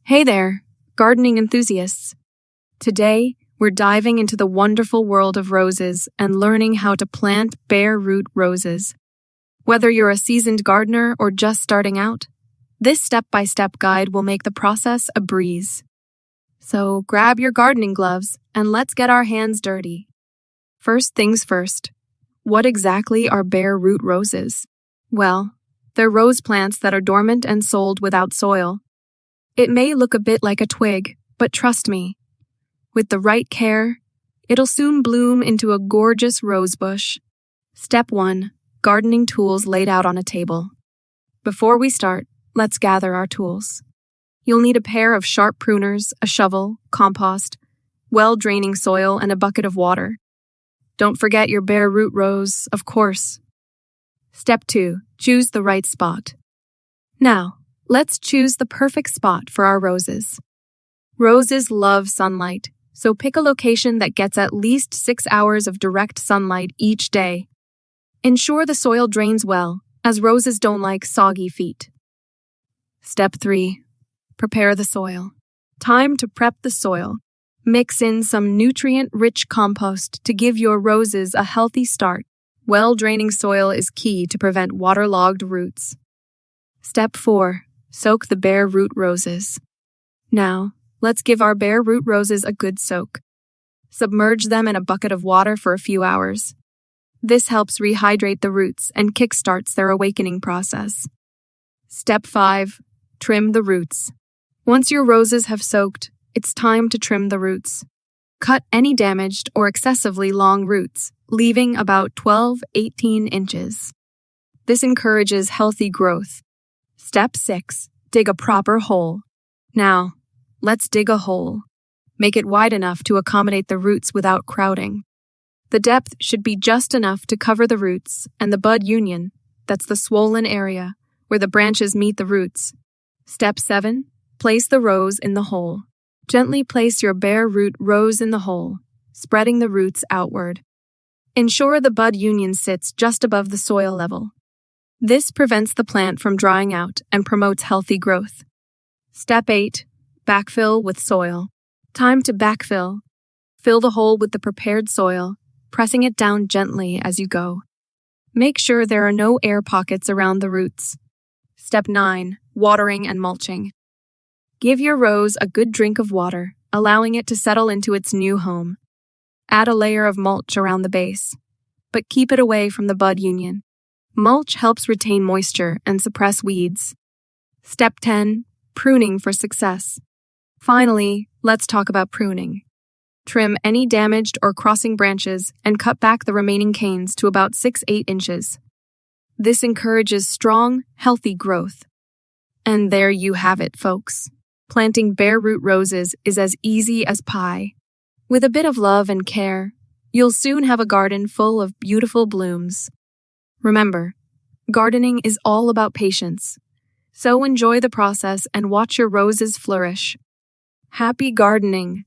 Hey there, gardening enthusiasts. Today, we're diving into the wonderful world of roses and learning how to plant bare root roses. Whether you're a seasoned gardener or just starting out, this step-by-step guide will make the process a breeze. So grab your gardening gloves and let's get our hands dirty. First things first, what exactly are bare root roses? Well, they're rose plants that are dormant and sold without soil. It may look a bit like a twig, but trust me, with the right care, it'll soon bloom into a gorgeous rose bush. Step 1. Gardening tools laid out on a table. Before we start, let's gather our tools. You'll need a pair of sharp pruners, a shovel, compost, well-draining soil, and a bucket of water. Don't forget your bare root rose, of course. Step 2. Choose the right spot. Now, let's choose the perfect spot for our roses. Roses love sunlight, so pick a location that gets at least 6 hours of direct sunlight each day. Ensure the soil drains well, as roses don't like soggy feet. Step 3. Prepare the soil. Time to prep the soil. Mix in some nutrient-rich compost to give your roses a healthy start. Well-draining soil is key to prevent waterlogged roots. Step 4. Soak the bare root roses. Now, let's give our bare root roses a good soak. Submerge them in a bucket of water for a few hours. This helps rehydrate the roots and kickstarts their awakening process. Step 5. Trim the roots. Once your roses have soaked, it's time to trim the roots. Cut any damaged or excessively long roots, leaving about 12-18 inches. This encourages healthy growth. Step 6. Dig a proper hole. Now, let's dig a hole. Make it wide enough to accommodate the roots without crowding. The depth should be just enough to cover the roots and the bud union, that's the swollen area, where the branches meet the roots. Step 7. Place the rose in the hole. Gently place your bare root rose in the hole, spreading the roots outward. Ensure the bud union sits just above the soil level. This prevents the plant from drying out and promotes healthy growth. Step 8. Backfill with soil. Time to backfill. Fill the hole with the prepared soil, pressing it down gently as you go. Make sure there are no air pockets around the roots. Step 9. Watering and mulching. Give your rose a good drink of water, allowing it to settle into its new home. Add a layer of mulch around the base, but keep it away from the bud union. Mulch helps retain moisture and suppress weeds. Step 10. Pruning for success. Finally, let's talk about pruning. Trim any damaged or crossing branches and cut back the remaining canes to about 6-8 inches. This encourages strong, healthy growth. And there you have it, folks. Planting bare root roses is as easy as pie. With a bit of love and care, you'll soon have a garden full of beautiful blooms. Remember, gardening is all about patience. So enjoy the process and watch your roses flourish. Happy gardening!